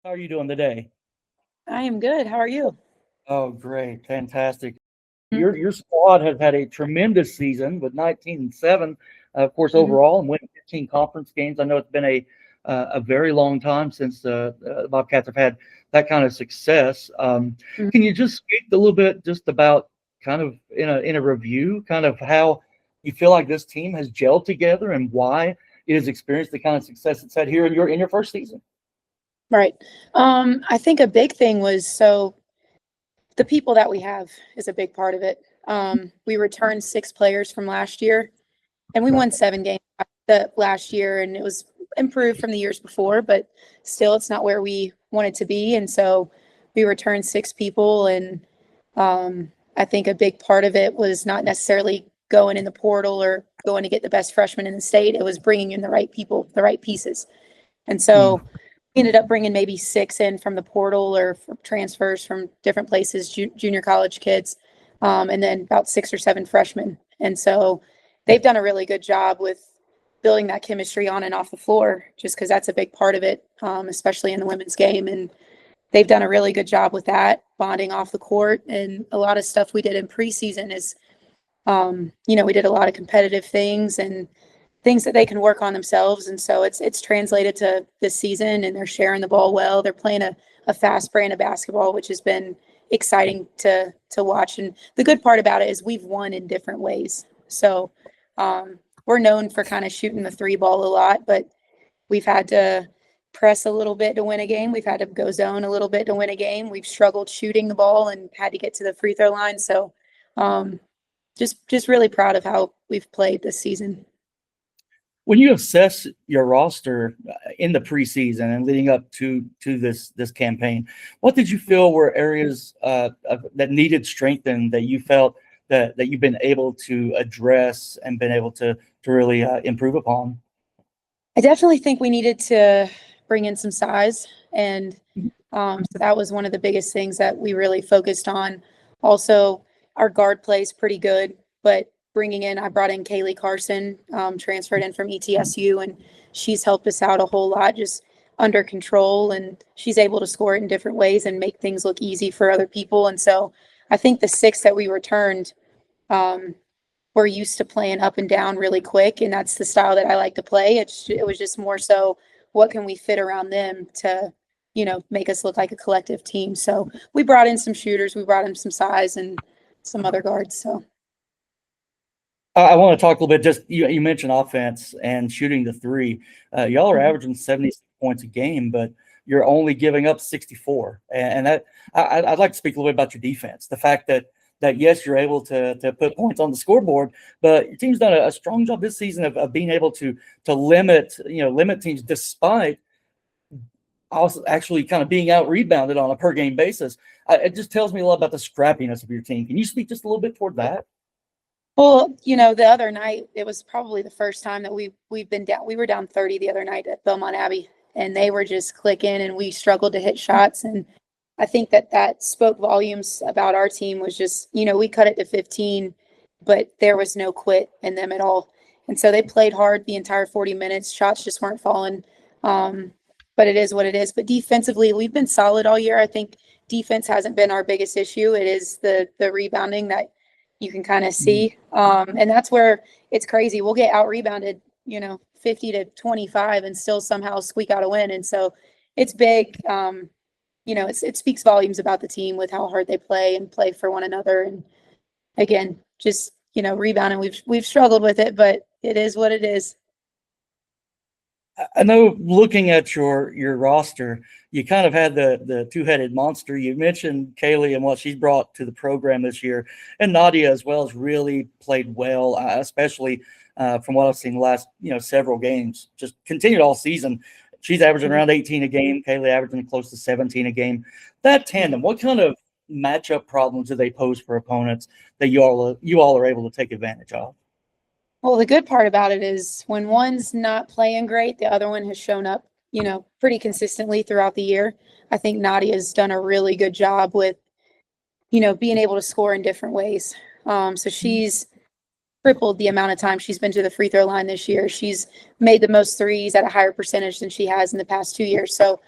How are you doing today? I am good. How are you? Oh, great. Fantastic. Mhm. Your squad has had a tremendous season with 19-7, of course, Mhm. overall, and winning 15 conference games. I know it's been a very long time since the Bobcats have had that kind of success. Mhm. Can you just speak a little bit just about kind of in a review, kind of how you feel like this team has gelled together and why it has experienced the kind of success it's had here in your first season? Right. I think a big thing was the people that we have is a big part of it. We returned 6 players from last year, and we Right. won 7 games the last year, and it was improved from the years before, but still, it's not where we wanted to be. And so we returned 6 people, and I think a big part of it was not necessarily going in the portal or going to get the best freshman in the state. It was bringing in the right people, the right pieces. And Mm. so we ended up bringing maybe 6 in from the portal or from transfers from different places, junior college kids, and then about 6 or 7 freshmen. And so they've done a really good job with building that chemistry on and off the floor, just because that's a big part of it, especially in the women's game. And they've done a really good job with that, bonding off the court. And a lot of stuff we did in preseason is, we did a lot of competitive things and things that they can work on themselves. And so it's translated to this season, and they're sharing the ball well. They're playing a fast brand of basketball, which has been exciting to watch. And the good part about it is we've won in different ways. So we're known for kind of shooting the 3 ball a lot, but we've had to press a little bit to win a game. We've had to go zone a little bit to win a game. We've struggled shooting the ball and had to get to the free throw line. So um, just really proud of how we've played this season. When you assess your roster in the preseason and leading up to this campaign, what did you feel were areas that needed strengthen that you felt that you've been able to address and been able to really improve upon? I definitely think we needed to bring in some size, and so that was one of the biggest things that we really focused on. Also, our guard plays pretty good, but I brought in Kaylee Carson, transferred in from ETSU, and she's helped us out a whole lot, just under control, and she's able to score it in different ways and make things look easy for other people. And so I think the 6 that we returned, um, we're used to playing up and down really quick, and that's the style that I like to play. It was just more so what can we fit around them to, make us look like a collective team. So we brought in some shooters, we brought in some size and some other guards. So I want to talk a little bit. Just you mentioned offense and shooting the three. Y'all are mhm. averaging 76 points a game, but you're only giving up 64. And that I'd like to speak a little bit about your defense. The fact that yes, you're able to put points on the scoreboard, but your team's done a strong job this season of being able to limit teams despite also actually kind of being out rebounded on a per game basis. It just tells me a lot about the scrappiness of your team. Can you speak just a little bit toward that? Well, the other night it was probably the first time that we've been down. We were down 30 the other night at Belmont Abbey, and they were just clicking, and we struggled to hit shots. And I think that spoke volumes about our team. Was just, we cut it to 15, but there was no quit in them at all. And so they played hard the entire 40 minutes. Shots just weren't falling. Um, but it is what it is. But defensively, we've been solid all year. I think defense hasn't been our biggest issue. It is the rebounding that you can kind of see. And that's where it's crazy. We'll get out rebounded, 50 to 25 and still somehow squeak out a win. And so it's big. It speaks volumes about the team with how hard they play and play for one another. And again, just, rebounding. We've struggled with it, but it is what it is. I know looking at your roster, you kind of had the two-headed monster. You mentioned Kaylee and what she's brought to the program this year, and Nadia as well has really played well, especially from what I've seen the last several games. Just continued all season. She's averaging Mhm. around 18 a game. Kaylee averaging close to 17 a game. That tandem, what kind of matchup problems do they pose for opponents that you all are able to take advantage of? Well, the good part about it is when one's not playing great, the other one has shown up, pretty consistently throughout the year. I think Nadia's done a really good job with, being able to score in different ways. So she's tripled the amount of time she's been to the free throw line this year. She's made the most threes at a higher percentage than she has in the past 2 years. So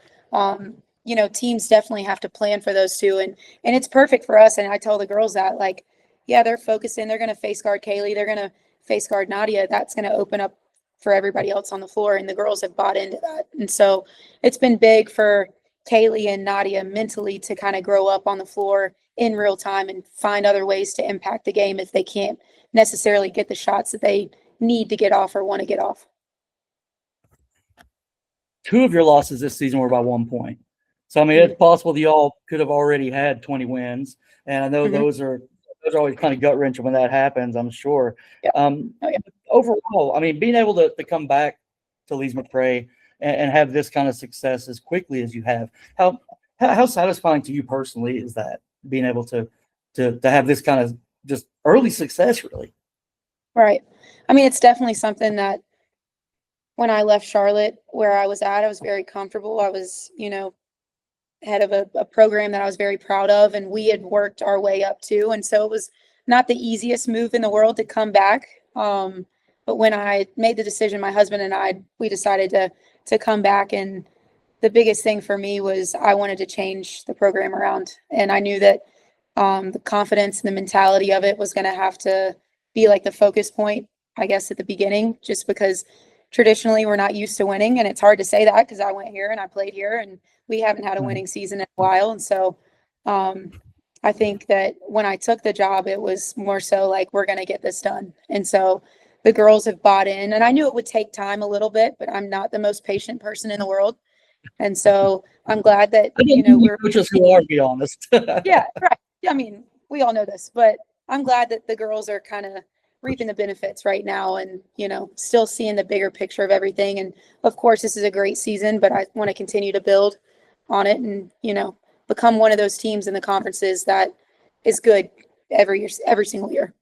teams definitely have to plan for those two, and it's perfect for us. And I tell the girls that, like, yeah, they're focusing. They're going to face guard Kaylee. They're going to face guard Nadia. That's going to open up for everybody else on the floor, and the girls have bought into that. And so it's been big for Kaylee and Nadia mentally to kind of grow up on the floor in real time and find other ways to impact the game if they can't necessarily get the shots that they need to get off or want to get off. 2 of your losses this season were by 1 point. So, I mean, it's possible that y'all could have already had 20 wins. And I know those are always kind of gut wrenching when that happens, I'm sure. Yeah. Overall, I mean, being able to come back to Lees-McRae and have this kind of success as quickly as you have, how satisfying to you personally is that, being able to have this kind of just early success, really? Right. I mean, it's definitely something that when I left Charlotte, where I was at, I was very comfortable. I was, head of a program that I was very proud of, and we had worked our way up to. And so it was not the easiest move in the world to come back. But when I made the decision, my husband and we decided to come back. And the biggest thing for me was I wanted to change the program around. And I knew that the confidence and the mentality of it was going to have to be like the focus point, I guess, at the beginning, just because traditionally we're not used to winning. And it's hard to say that because I went here and I played here and we haven't had a winning season in a while. And so I think that when I took the job, it was more so like, we're going to get this done. And so the girls have bought in, and I knew it would take time a little bit, but I'm not the most patient person in the world. And so I'm glad that, we're just who are, be honest. Yeah, right. I mean, we all know this, but I'm glad that the girls are kind of reaping the benefits right now and, still seeing the bigger picture of everything. And of course, this is a great season, but I want to continue to build on it and, become one of those teams in the conferences that is good every year, every single year.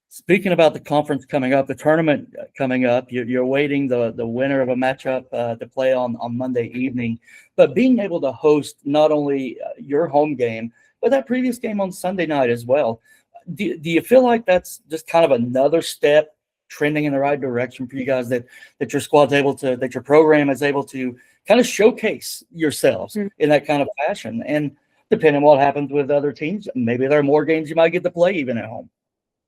Speaking about the conference coming up, the tournament coming up, you're waiting the winner of a matchup to play on Monday evening, but being able to host not only your home game, but that previous game on Sunday night as well. Do you feel like that's just kind of another step trending in the right direction for you guys, that your squad's able to, that your program is able to kind of showcase yourselves in that kind of fashion? And depending on what happens with other teams, maybe there are more games you might get to play even at home.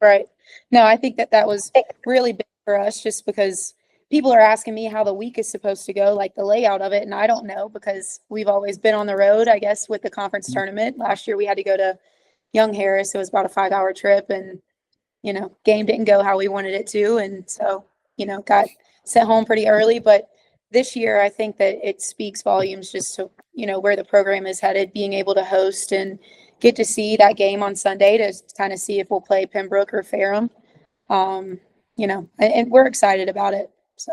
Right. No, I think that was really big for us, just because people are asking me how the week is supposed to go, like the layout of it. And I don't know, because we've always been on the road, I guess, with the conference tournament. Last year we had to go to Young Harris. It was about a 5-hour trip, and, game didn't go how we wanted it to. And so, got sent home pretty early. But this year, I think that it speaks volumes just to, where the program is headed, being able to host and get to see that game on Sunday to kind of see if we'll play Pembroke or Ferrum. And we're excited about it. So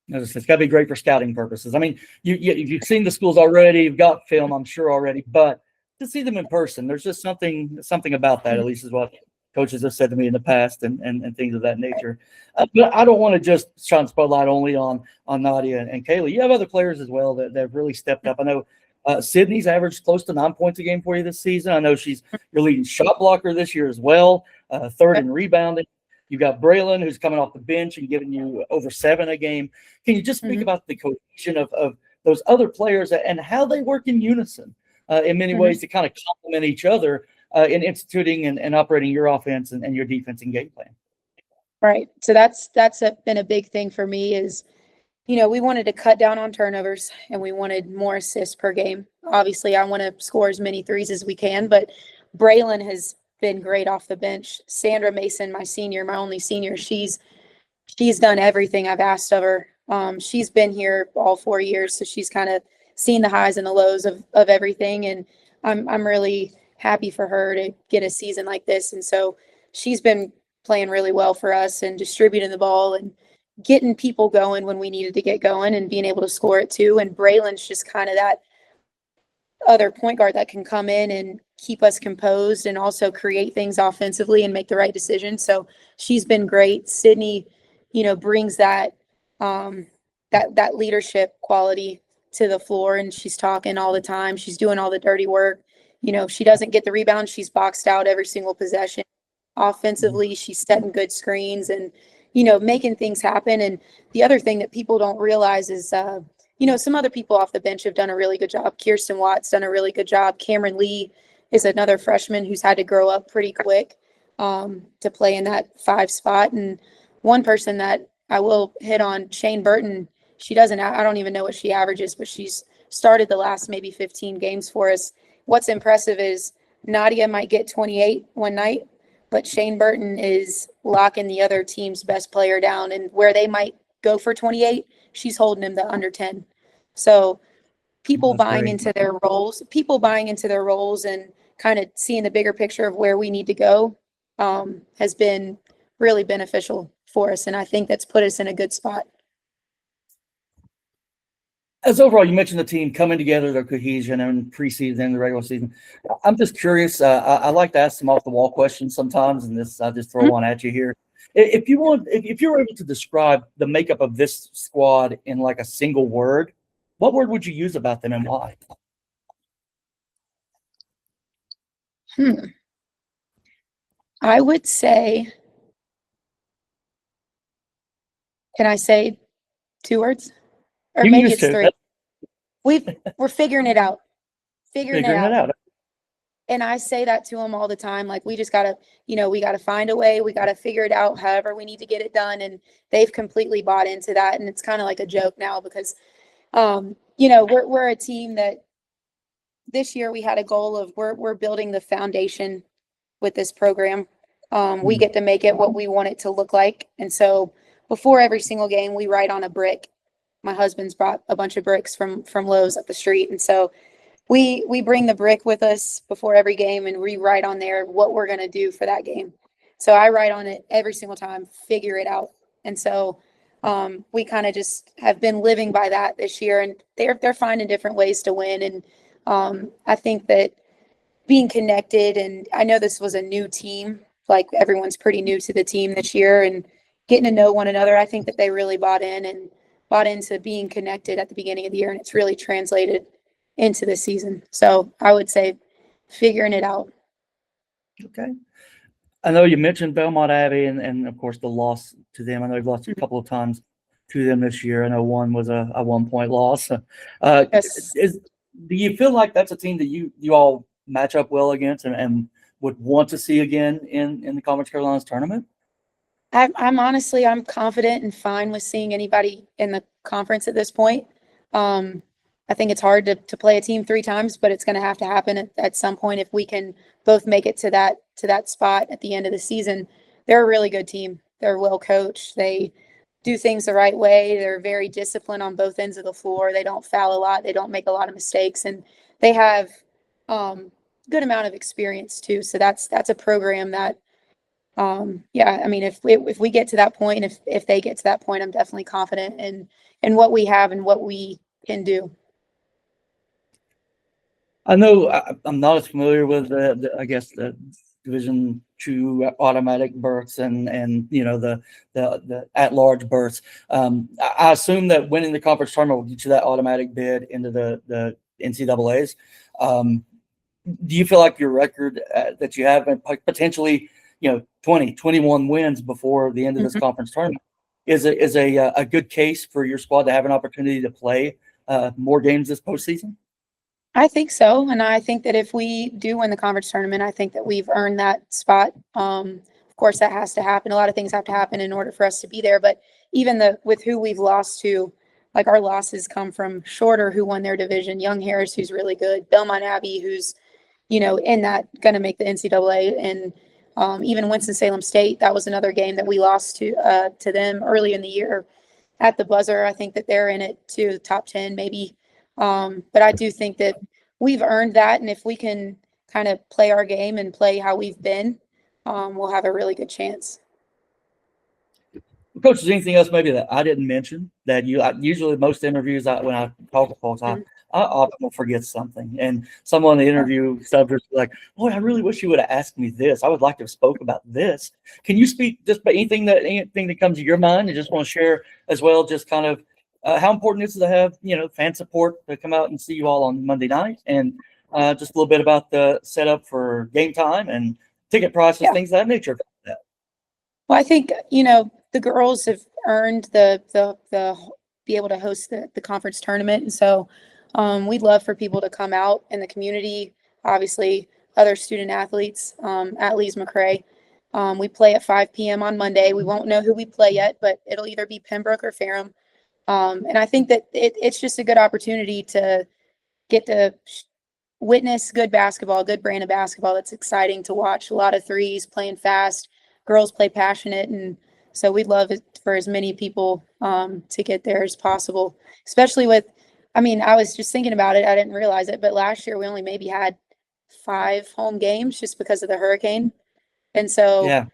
it's got to be great for scouting purposes. I mean, you've seen the schools already, you've got film, I'm sure, already, but to see them in person, there's just something about that, at least is what coaches have said to me in the past, and things of that nature. But I don't want to just shine spotlight only on Nadia and Kaylee. You have other players as well that have really stepped up. I know Sydney's averaged close to 9 points a game for you this season. I know she's your leading shot blocker this year as well, third in rebounding. You've got Braylon, who's coming off the bench and giving you over 7 a game. Can you just speak about the cohesion of those other players and how they work in unison in many ways to kind of complement each other in instituting and operating your offense and your defense and game plan? Right. So that's been a big thing for me is, we wanted to cut down on turnovers and we wanted more assists per game. Obviously, I want to score as many threes as we can, but Braylon has been great off the bench. Sandra Mason, my only senior, she's done everything I've asked of her. She's been here all 4 years, so she's kind of seen the highs and the lows of everything, and I'm really happy for her to get a season like this. And so she's been playing really well for us and distributing the ball and getting people going when we needed to get going and being able to score it too. And Braylon's just kind of that other point guard that can come in and keep us composed and also create things offensively and make the right decision. So she's been great. Sydney, brings that that leadership quality to the floor, and she's talking all the time. She's doing all the dirty work. She doesn't get the rebound, she's boxed out every single possession. Offensively, she's setting good screens and, making things happen. And the other thing that people don't realize is, some other people off the bench have done a really good job. Kirsten Watt's done a really good job. Cameron Lee is another freshman who's had to grow up pretty quick to play in that 5 spot. And one person that I will hit on, Shane Burton, I don't even know what she averages, but she's started the last maybe 15 games for us. What's impressive is Nadia might get 28 one night, but Shane Burton is locking the other team's best player down, and where they might go for 28, she's holding him to under 10. So people buying into their roles and kind of seeing the bigger picture of where we need to go has been really beneficial for us. And I think that's put us in a good spot. As overall, you mentioned the team coming together, their cohesion and preseason and the regular season. I'm just curious. I like to ask some off the wall questions sometimes, and I just throw one at you here. If you were able to describe the makeup of this squad in like a single word, what word would you use about them and why? I would say, can I say 2 words? Or maybe it's 3. We're figuring it out. Figuring it out. And I say that to them all the time. Like, we just gotta, we gotta find a way. We gotta figure it out however we need to get it done. And they've completely bought into that. And it's kind of like a joke now because, we're a team that this year we had a goal of we're building the foundation with this program. We get to make it what we want it to look like. And so before every single game, we write on a brick. My husband's brought a bunch of bricks from Lowe's up the street. And so we bring the brick with us before every game and we write on there what we're going to do for that game. So I write on it every single time, figure it out. And so we kind of just have been living by that this year, and they're finding different ways to win. And I think that being connected, and I know this was a new team, like everyone's pretty new to the team this year, and getting to know one another, I think that they really bought into being connected at the beginning of the year, and it's really translated into this season. So I would say figuring it out. Okay. I know you mentioned Belmont Abbey and of course the loss to them. I know you've lost a couple of times to them this year. I know one was a 1-point loss. Yes. Do you feel like that's a team that you all match up well against and would want to see again in the Conference Carolinas tournament? I'm confident and fine with seeing anybody in the conference at this point. I think it's hard to play a team 3 times, but it's going to have to happen at some point if we can both make it to that spot at the end of the season. They're a really good team. They're well coached. They do things the right way. They're very disciplined on both ends of the floor. They don't foul a lot. They don't make a lot of mistakes, and they have good amount of experience too. So that's a program that, I mean, if we get to that point, if they get to that point, I'm definitely confident in what we have and what we can do. I know I'm not as familiar with the Division II automatic berths and the at-large berths. I assume that winning the conference tournament will get you that automatic bid into the NCAAs. Do you feel like your record that you have potentially 20, 21 wins before the end of this conference tournament is a good case for your squad to have an opportunity to play more games this postseason? I think so. And I think that if we do win the conference tournament, I think that we've earned that spot. Of course, that has to happen. A lot of things have to happen in order for us to be there. But even with who we've lost to, like our losses come from Shorter, who won their division, Young Harris, who's really good, Belmont Abbey, who's, in that going to make the NCAA, and even Winston-Salem State. That was another game that we lost to them early in the year at the buzzer. I think that they're in it to top 10, maybe. But I do think that we've earned that. And if we can kind of play our game and play how we've been, we'll have a really good chance. Coach, is there anything else maybe that I didn't mention that usually most interviews when I talk to folks, I often forget something. And someone in the interview subject like, boy, I really wish you would have asked me this. I would like to have spoke about this. Can you speak just about anything that comes to your mind and just want to share as well, just kind of how important it is to have, fan support to come out and see you all on Monday night, and just a little bit about the setup for game time and ticket prices, things of that nature. Well, I think, the girls have earned the be able to host the conference tournament. And so we'd love for people to come out in the community, obviously other student athletes at Lees-McRae. We play at 5 p.m. on Monday. We won't know who we play yet, but it'll either be Pembroke or Ferrum. And I think that it's just a good opportunity to get to witness good basketball, good brand of basketball that's exciting to watch. A lot of threes, playing fast, girls play passionate, and so we'd love it for as many people to get there as possible, especially with, I mean, I was just thinking about it. I didn't realize it, but last year we only maybe had 5 home games just because of the hurricane. And so Yeah.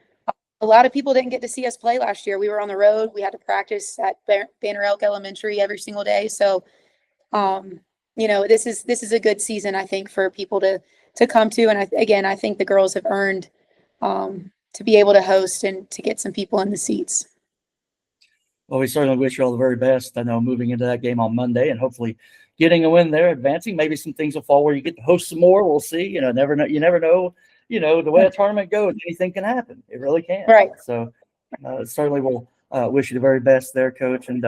a lot of people didn't get to see us play last year. We were on the road. We had to practice at Banner Elk Elementary every single day. So, this is a good season, I think, for people to come to. And I think the girls have earned to be able to host and to get some people in the seats. Well, we certainly wish you all the very best. I know moving into that game on Monday and hopefully getting a win there, advancing. Maybe some things will fall where you get to host some more. We'll see. You never know. You never know. The way a tournament goes, anything can happen. It really can. Right. So certainly we'll wish you the very best there, Coach, and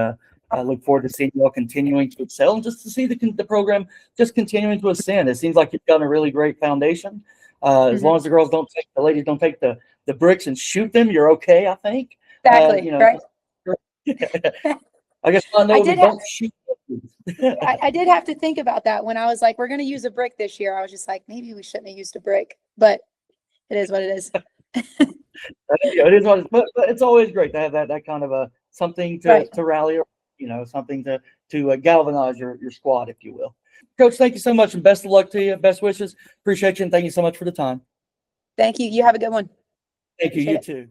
I look forward to seeing you all continuing to excel and just to see the program just continuing to ascend. It seems like you've got a really great foundation. As long as the ladies don't take the bricks and shoot them, you're okay, I think. Exactly. Right. I guess I know don't shoot. I did have to think about that when I was like, we're going to use a brick this year. I was just like, maybe we shouldn't have used a brick, but it is what it is. It is what it is, but it's always great to have that kind of something to rally, or something to galvanize your squad, if you will. Coach, thank you so much, and best of luck to you. Best wishes. Appreciate you, and thank you so much for the time. Thank you. You have a good one. Thank you. You too.